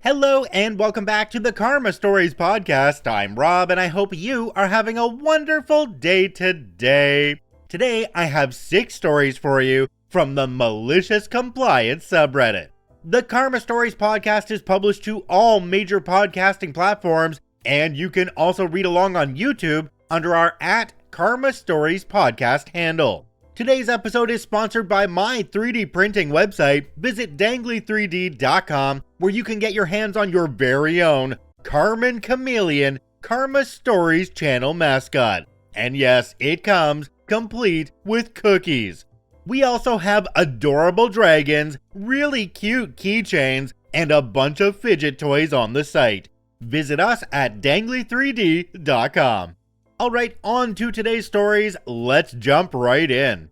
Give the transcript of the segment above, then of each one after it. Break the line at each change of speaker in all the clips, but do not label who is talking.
Hello and welcome back to the Karma Stories podcast. I'm Rob and I hope you are having a wonderful day today. Today I have 6 stories for you from the Malicious Compliance subreddit. The Karma Stories podcast is published to all major podcasting platforms, and you can also read along on YouTube under our @Karma Stories podcast handle. Today's episode is sponsored by my 3D printing website. Visit dangly3d.com where you can get your hands on your very own Carmen Chameleon Karma Stories channel mascot. And yes, it comes complete with cookies. We also have adorable dragons, really cute keychains, and a bunch of fidget toys on the site. Visit us at dangly3d.com. Alright, on to today's stories. Let's jump right in.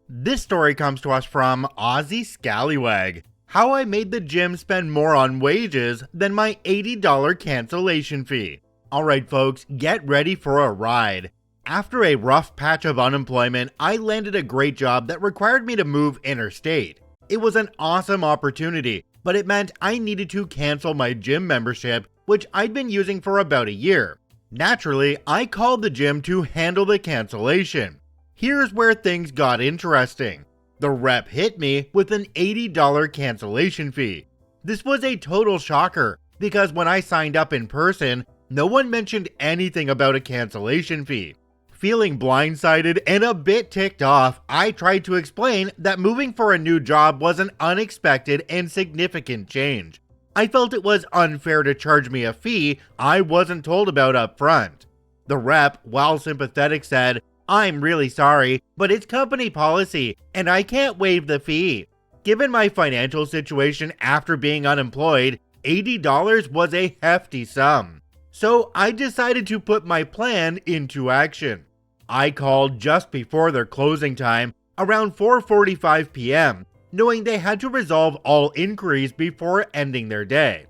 This story comes to us from Aussie Scallywag. How I made the gym spend more on wages than my $80 cancellation fee. Alright folks, get ready for a ride. After a rough patch of unemployment, I landed a great job that required me to move interstate. It was an awesome opportunity, but it meant I needed to cancel my gym membership, which I'd been using for about a year. Naturally, I called the gym to handle the cancellation. Here's where things got interesting. The rep hit me with an $80 cancellation fee. This was a total shocker, because when I signed up in person, no one mentioned anything about a cancellation fee. Feeling blindsided and a bit ticked off, I tried to explain that moving for a new job was an unexpected and significant change. I felt it was unfair to charge me a fee I wasn't told about up front. The rep, while sympathetic, said, "I'm really sorry, but it's company policy, and I can't waive the fee." Given my financial situation after being unemployed, $80 was a hefty sum. So I decided to put my plan into action. I called just before their closing time, around 4:45 p.m., knowing they had to resolve all inquiries before ending their day.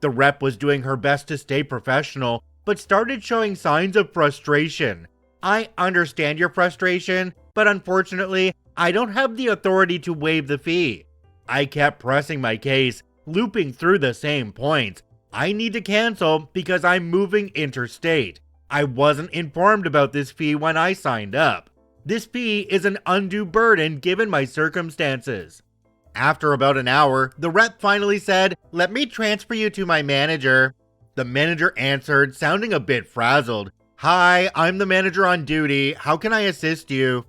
The rep was doing her best to stay professional, but started showing signs of frustration. "I understand your frustration, but unfortunately, I don't have the authority to waive the fee." I kept pressing my case, looping through the same points. I need to cancel because I'm moving interstate. I wasn't informed about this fee when I signed up. This fee is an undue burden given my circumstances. After about an hour, the rep finally said, "Let me transfer you to my manager." The manager answered, sounding a bit frazzled. "Hi, I'm the manager on duty. How can I assist you?"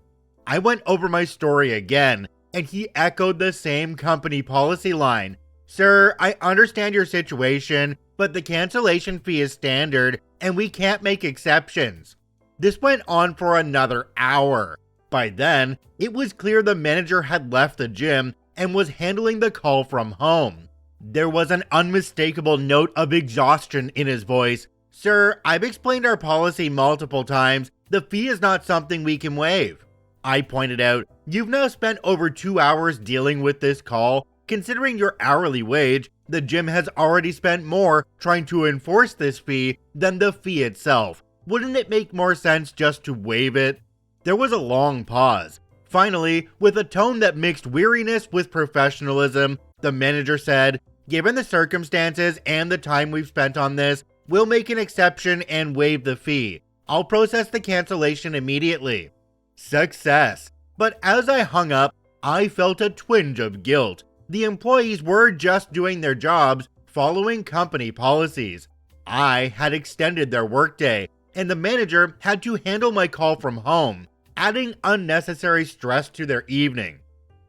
I went over my story again, and he echoed the same company policy line. "Sir, I understand your situation, but the cancellation fee is standard, and we can't make exceptions." This went on for another hour. By then, it was clear the manager had left the gym and was handling the call from home. There was an unmistakable note of exhaustion in his voice. "Sir, I've explained our policy multiple times. The fee is not something we can waive." I pointed out, "You've now spent over 2 hours dealing with this call. Considering your hourly wage, the gym has already spent more trying to enforce this fee than the fee itself. Wouldn't it make more sense just to waive it?" There was a long pause. Finally, with a tone that mixed weariness with professionalism, the manager said, "Given the circumstances and the time we've spent on this, we'll make an exception and waive the fee. I'll process the cancellation immediately." Success. But as I hung up, I felt a twinge of guilt. The employees were just doing their jobs, following company policies. I had extended their workday, and the manager had to handle my call from home, adding unnecessary stress to their evening.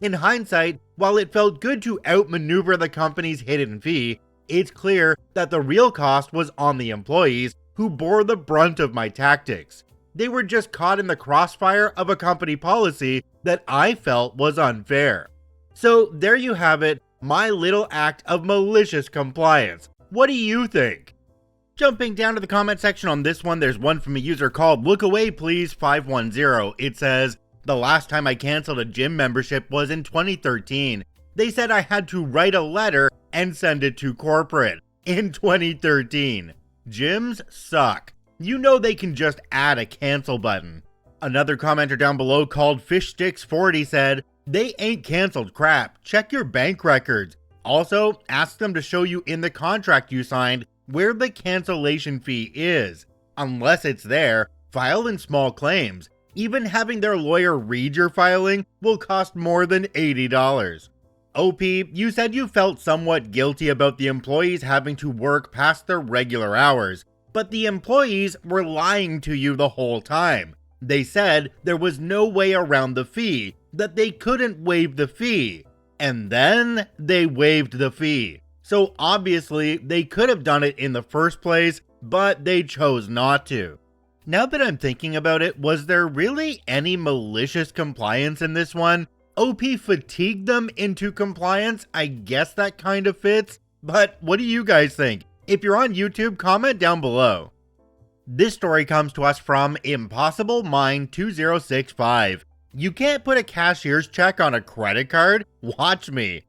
In hindsight, while it felt good to outmaneuver the company's hidden fee, it's clear that the real cost was on the employees who bore the brunt of my tactics. They were just caught in the crossfire of a company policy that I felt was unfair. So there you have it, my little act of malicious compliance. What do you think? Jumping down to the comment section on this one, there's one from a user called Look Away Please 510. It says, "The last time I canceled a gym membership was in 2013. They said I had to write a letter and send it to corporate. In 2013. Gyms suck. You know they can just add a cancel button." Another commenter down below called Fishsticks40 said, "They ain't canceled crap. Check your bank records. Also, ask them to show you in the contract you signed where the cancellation fee is. Unless it's there, file in small claims. Even having their lawyer read your filing will cost more than $80. OP, you said you felt somewhat guilty about the employees having to work past their regular hours, but the employees were lying to you the whole time. They said there was no way around the fee, that they couldn't waive the fee. And then they waived the fee. So obviously they could have done it in the first place, but they chose not to. Now that I'm thinking about it, was there really any malicious compliance in this one? OP fatigued them into compliance? I guess that kind of fits. But what do you guys think? If you're on YouTube, comment down below. This story comes to us from Impossible Mind 2065. You can't put a cashier's check on a credit card? Watch me.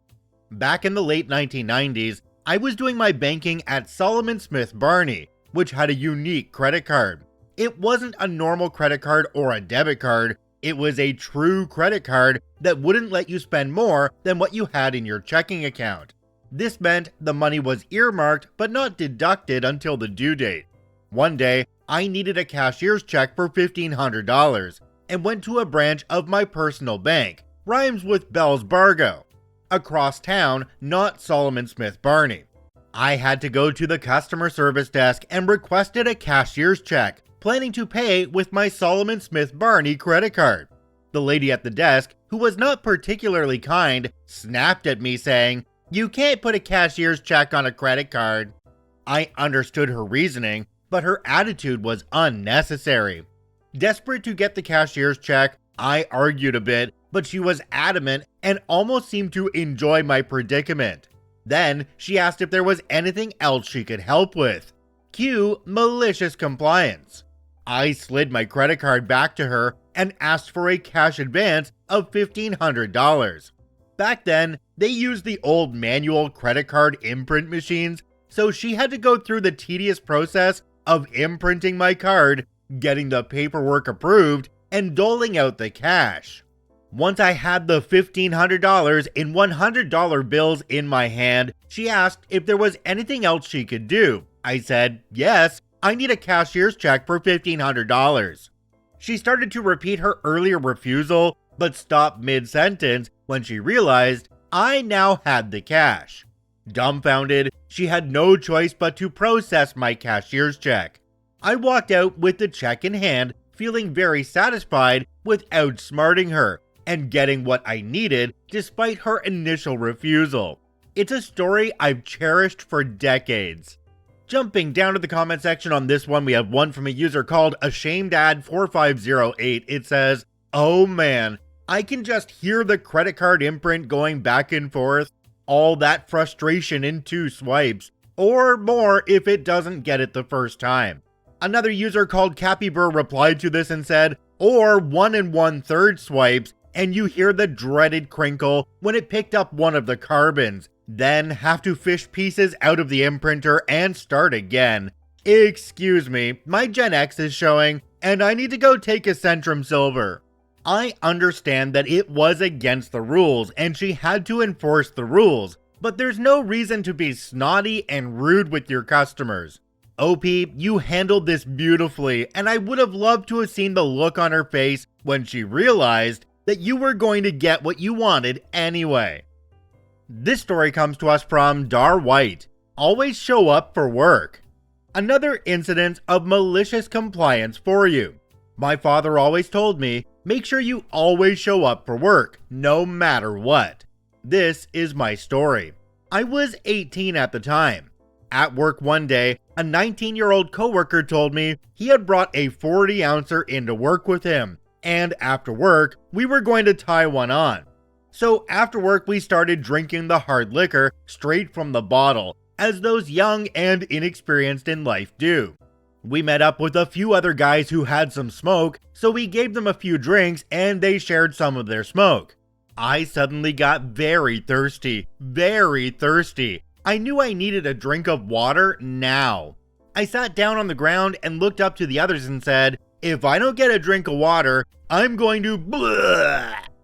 Back in the late 1990s, I was doing my banking at Solomon Smith Barney, which had a unique credit card. It wasn't a normal credit card or a debit card, it was a true credit card that wouldn't let you spend more than what you had in your checking account. This meant the money was earmarked but not deducted until the due date. One day, I needed a cashier's check for $1,500 and went to a branch of my personal bank, rhymes with Bell's Bargo, across town, not Solomon Smith Barney. I had to go to the customer service desk and requested a cashier's check, planning to pay with my Solomon Smith Barney credit card. The lady at the desk, who was not particularly kind, snapped at me saying, "You can't put a cashier's check on a credit card." I understood her reasoning, but her attitude was unnecessary. Desperate to get the cashier's check, I argued a bit, but she was adamant and almost seemed to enjoy my predicament. Then she asked if there was anything else she could help with. Cue malicious compliance. I slid my credit card back to her and asked for a cash advance of $1,500. Back then, they used the old manual credit card imprint machines, so she had to go through the tedious process of imprinting my card, getting the paperwork approved, and doling out the cash. Once I had the $1,500 in $100 bills in my hand, she asked if there was anything else she could do. I said, yes, I need a cashier's check for $1,500. She started to repeat her earlier refusal, but stopped mid-sentence when she realized I now had the cash. Dumbfounded, she had no choice but to process my cashier's check. I walked out with the check in hand, feeling very satisfied with outsmarting her and getting what I needed despite her initial refusal. It's a story I've cherished for decades. Jumping down to the comment section on this one, we have one from a user called AshamedAd4508. It says, "Oh man, I can just hear the credit card imprint going back and forth. All that frustration in 2 swipes, or more if it doesn't get it the first time." Another user called Capybur replied to this and said, "Or 1 1/3 swipes, and you hear the dreaded crinkle when it picked up one of the carbons, then have to fish pieces out of the imprinter and start again. Excuse me, my Gen X is showing, and I need to go take a Centrum Silver." I understand that it was against the rules and she had to enforce the rules, but there's no reason to be snotty and rude with your customers. OP, you handled this beautifully, and I would have loved to have seen the look on her face when she realized that you were going to get what you wanted anyway. This story comes to us from Dar White. Always show up for work. Another incident of malicious compliance for you. My father always told me, make sure you always show up for work, no matter what. This is my story. I was 18 at the time. At work one day, a 19-year-old coworker told me he had brought a 40-ouncer into work with him, and after work, we were going to tie one on. So after work, we started drinking the hard liquor straight from the bottle, as those young and inexperienced in life do. We met up with a few other guys who had some smoke, so we gave them a few drinks and they shared some of their smoke. I suddenly got very thirsty. I knew I needed a drink of water now. I sat down on the ground and looked up to the others and said, "If I don't get a drink of water, I'm going to..."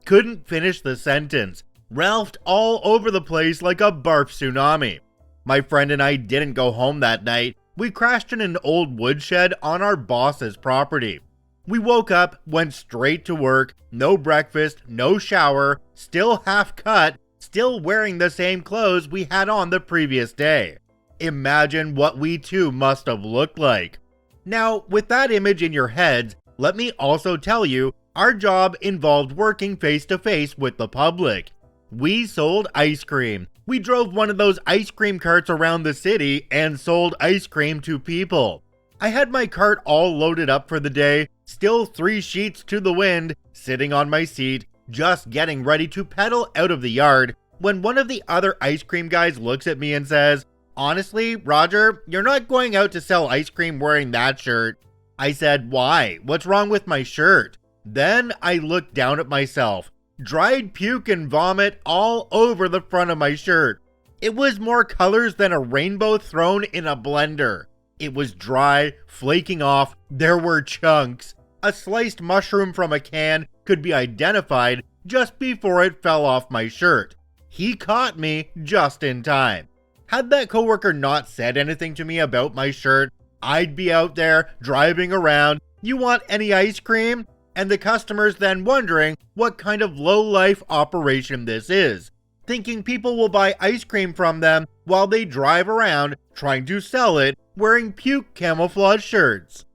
Couldn't finish the sentence. Ralphed all over the place like a barf tsunami. My friend and I didn't go home that night. We crashed in an old woodshed on our boss's property. We woke up, went straight to work, no breakfast, no shower, still half cut, still wearing the same clothes we had on the previous day. Imagine what we two must have looked like. Now, with that image in your heads, let me also tell you, our job involved working face to face with the public. We sold ice cream. We drove one of those ice cream carts around the city and sold ice cream to people. I had my cart all loaded up for the day, still 3 sheets to the wind, sitting on my seat, just getting ready to pedal out of the yard, when one of the other ice cream guys looks at me and says, "Honestly, Roger, you're not going out to sell ice cream wearing that shirt." I said, "Why? What's wrong with my shirt?" Then I looked down at myself. Dried puke and vomit all over the front of my shirt. It was more colors than a rainbow thrown in a blender. It was dry, flaking off, there were chunks. A sliced mushroom from a can could be identified just before it fell off my shirt. He caught me just in time. Had that coworker not said anything to me about my shirt, I'd be out there driving around, "You want any ice cream?" And the customers then wondering what kind of low-life operation this is, thinking people will buy ice cream from them while they drive around trying to sell it wearing puke camouflage shirts.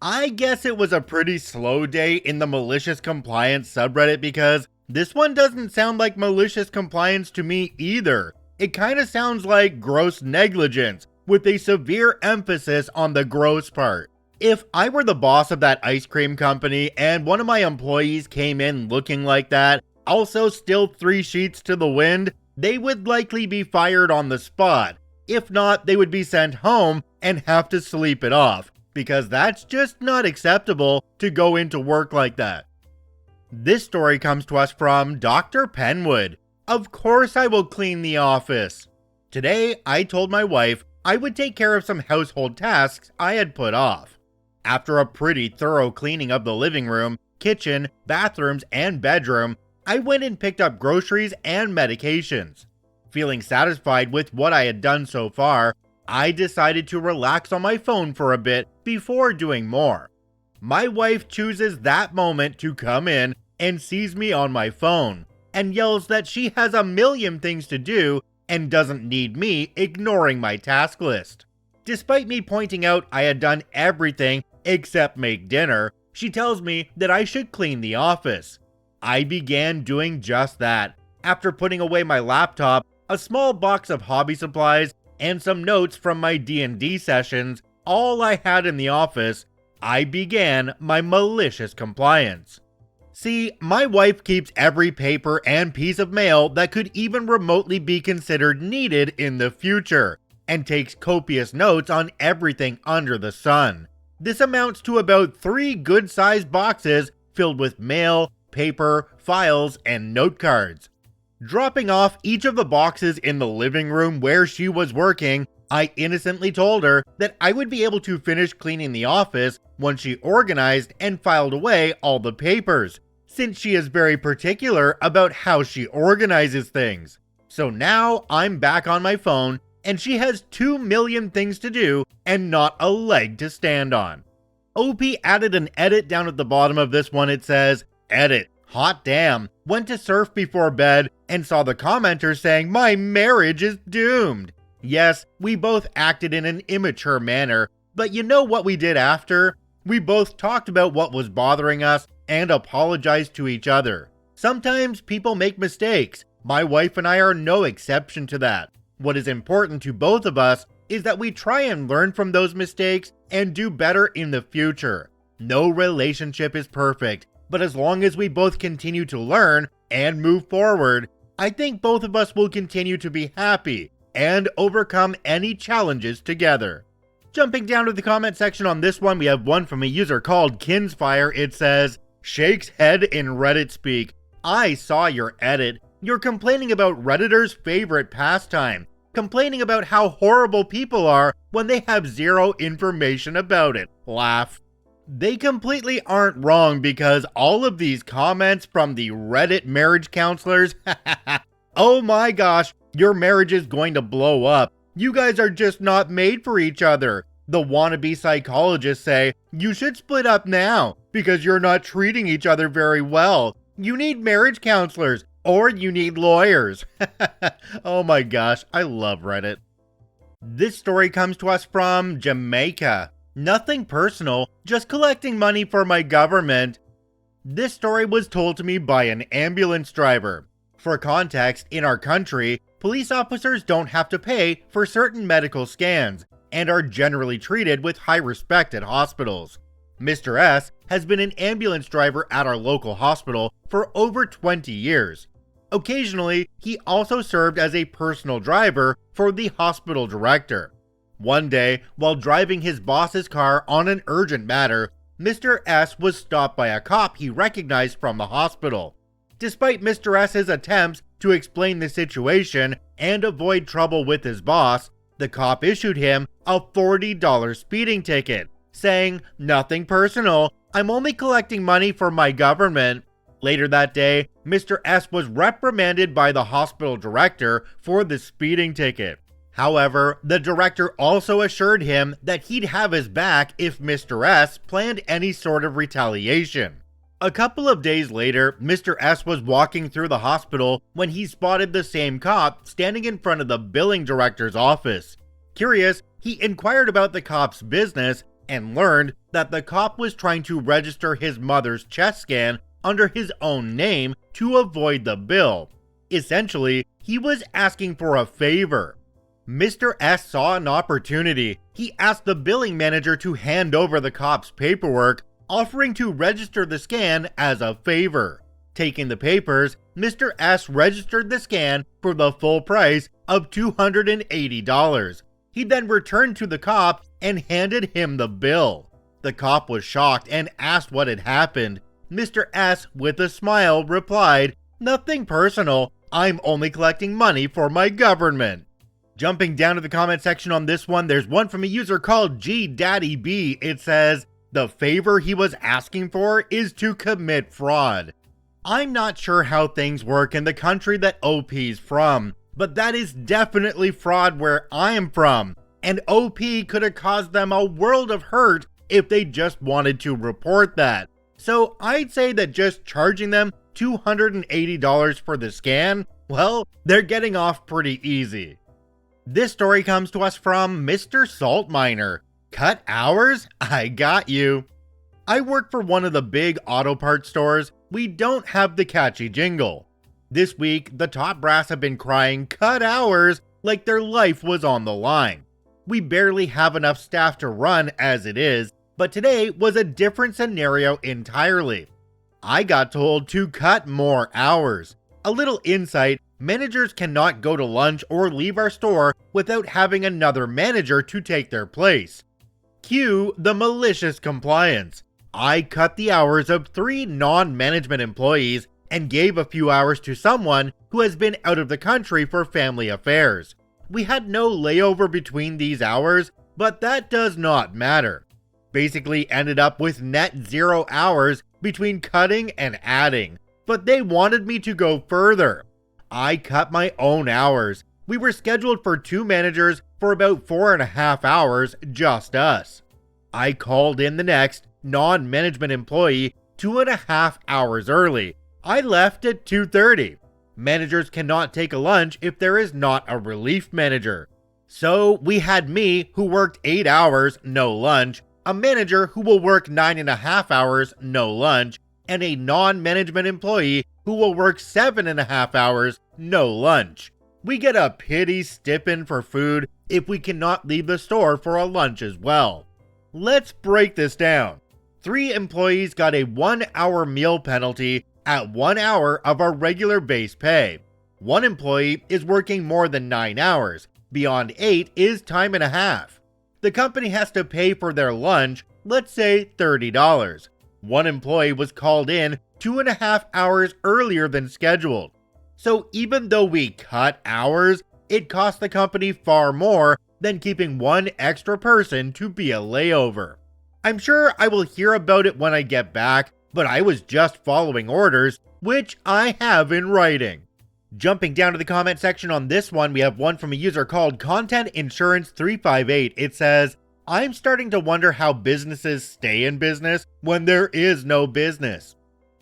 I guess it was a pretty slow day in the Malicious Compliance subreddit because this one doesn't sound like malicious compliance to me either. It kind of sounds like gross negligence with a severe emphasis on the gross part. If I were the boss of that ice cream company and one of my employees came in looking like that, also still 3 sheets to the wind, they would likely be fired on the spot. If not, they would be sent home and have to sleep it off, because that's just not acceptable to go into work like that. This story comes to us from Dr. Penwood. "Of course I will clean the office. Today, I told my wife I would take care of some household tasks I had put off. After a pretty thorough cleaning of the living room, kitchen, bathrooms, and bedroom, I went and picked up groceries and medications. Feeling satisfied with what I had done so far, I decided to relax on my phone for a bit before doing more. My wife chooses that moment to come in and sees me on my phone, and yells that she has a million things to do and doesn't need me ignoring my task list. Despite me pointing out I had done everything except make dinner, she tells me that I should clean the office. I began doing just that. After putting away my laptop, a small box of hobby supplies, and some notes from my D&D sessions, all I had in the office, I began my malicious compliance. See, my wife keeps every paper and piece of mail that could even remotely be considered needed in the future, and takes copious notes on everything under the sun. This amounts to about 3 good-sized boxes filled with mail, paper, files, and note cards. Dropping off each of the boxes in the living room where she was working, I innocently told her that I would be able to finish cleaning the office once she organized and filed away all the papers, since she is very particular about how she organizes things. So now I'm back on my phone, and she has 2 million things to do and not a leg to stand on. OP added an edit down at the bottom of this one. It says, "Edit. Hot damn. Went to surf before bed and saw the commenter saying my marriage is doomed." Yes, we both acted in an immature manner, but you know what we did after? We both talked about what was bothering us and apologized to each other. Sometimes people make mistakes. My wife and I are no exception to that. What is important to both of us is that we try and learn from those mistakes and do better in the future. No relationship is perfect, but as long as we both continue to learn and move forward, I think both of us will continue to be happy and overcome any challenges together. Jumping down to the comment section on this one, we have one from a user called Kinsfire. It says, "Shakes head in Reddit speak. I saw your edit. You're complaining about Redditors' favorite pastime. Complaining about how horrible people are when they have zero information about it. Laugh." They completely aren't wrong, because all of these comments from the Reddit marriage counselors, Oh my gosh, your marriage is going to blow up. You guys are just not made for each other. The wannabe psychologists say you should split up now because you're not treating each other very well. You need marriage counselors or you need lawyers. Oh my gosh, I love Reddit. This story comes to us from Jamaica. Nothing personal, just collecting money for my government. This story was told to me by an ambulance driver. For context, in our country, police officers don't have to pay for certain medical scans and are generally treated with high respect at hospitals. Mr. S has been an ambulance driver at our local hospital for over 20 years. Occasionally, he also served as a personal driver for the hospital director. One day, while driving his boss's car on an urgent matter, Mr. S was stopped by a cop he recognized from the hospital. Despite Mr. S's attempts to explain the situation and avoid trouble with his boss, the cop issued him a $40 speeding ticket, saying, "Nothing personal, I'm only collecting money for my government." Later that day, Mr. S was reprimanded by the hospital director for the speeding ticket. However, the director also assured him that he'd have his back if Mr. S planned any sort of retaliation. A couple of days later, Mr. S was walking through the hospital when he spotted the same cop standing in front of the billing director's office. Curious, he inquired about the cop's business and learned that the cop was trying to register his mother's chest scan under his own name to avoid the bill. Essentially, he was asking for a favor. Mr. S saw an opportunity. He asked the billing manager to hand over the cop's paperwork, offering to register the scan as a favor. Taking the papers, Mr. S registered the scan for the full price of $280. He then returned to the cop and handed him the bill. The cop was shocked and asked what had happened. Mr. S, with a smile, replied, "Nothing personal, I'm only collecting money for my government." Jumping down to the comment section on this one, there's one from a user called GDaddyB. It says, "The favor he was asking for is to commit fraud." I'm not sure how things work in the country that OP's from, but that is definitely fraud where I'm from, and OP could have caused them a world of hurt if they just wanted to report that. So I'd say that just charging them $280 for the scan, well, they're getting off pretty easy. This story comes to us from Mr. Salt Miner. Cut hours? I got you. I work for one of the big auto parts stores. We don't have the catchy jingle. This week, the top brass have been crying "cut hours" like their life was on the line. We barely have enough staff to run as it is, but today was a different scenario entirely. I got told to cut more hours. A little insight, managers cannot go to lunch or leave our store without having another manager to take their place. Cue the malicious compliance. I cut the hours of 3 non-management employees and gave a few hours to someone who has been out of the country for family affairs. We had no layover between these hours, but that does not matter. Basically ended up with net 0 hours between cutting and adding, but they wanted me to go further. I cut my own hours. We were scheduled for 2 managers for about 4.5 hours, just us. I called in the next non-management employee 2.5 hours early. I left at 2:30. Managers cannot take a lunch if there is not a relief manager. So we had me, who worked 8 hours, no lunch, a manager who will work 9.5 hours, no lunch, and a non-management employee who will work 7.5 hours, no lunch. We get a pity stipend for food if we cannot leave the store for a lunch as well. Let's break this down. 3 employees got a 1-hour meal penalty at 1 hour of our regular base pay. 1 employee is working more than 9 hours. Beyond 8 is time and a half. The company has to pay for their lunch, let's say $30. 1 employee was called in 2.5 hours earlier than scheduled. So even though we cut hours, it cost the company far more than keeping 1 extra person to be a layover. I'm sure I will hear about it when I get back, but I was just following orders, which I have in writing. Jumping down to the comment section on this one, we have one from a user called Content Insurance 358. It says, I'm starting to wonder how businesses stay in business when there is no business.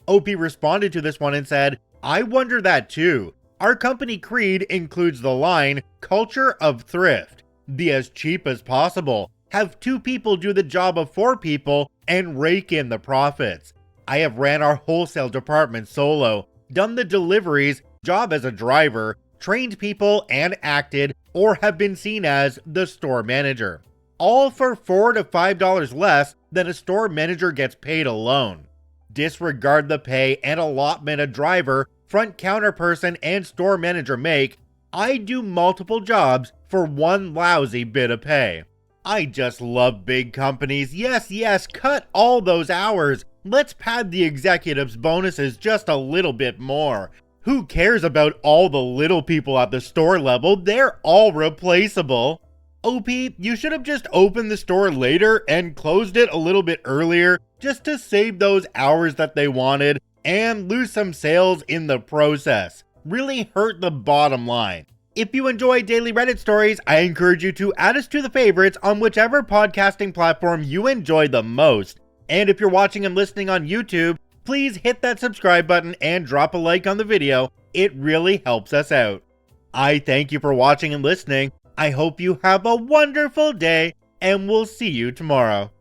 OP responded to this one and said, I wonder that too. Our company creed includes the line, culture of thrift. Be as cheap as possible. Have 2 people do the job of 4 people and rake in the profits. I have ran our wholesale department solo, done the deliveries, job as a driver, trained people and acted or have been seen as the store manager. All for $4 to $5 less than a store manager gets paid alone. Disregard the pay and allotment a driver, front counter person, and store manager make. I do multiple jobs for one lousy bit of pay. I just love big companies. Yes, cut all those hours. Let's pad the executives' bonuses just a little bit more. Who cares about all the little people at the store level? They're all replaceable. OP, you should have just opened the store later and closed it a little bit earlier just to save those hours that they wanted and lose some sales in the process. Really hurt the bottom line. If you enjoy daily Reddit stories, I encourage you to add us to the favorites on whichever podcasting platform you enjoy the most. And if you're watching and listening on YouTube, please hit that subscribe button and drop a like on the video. It really helps us out. I thank you for watching and listening. I hope you have a wonderful day, and we'll see you tomorrow.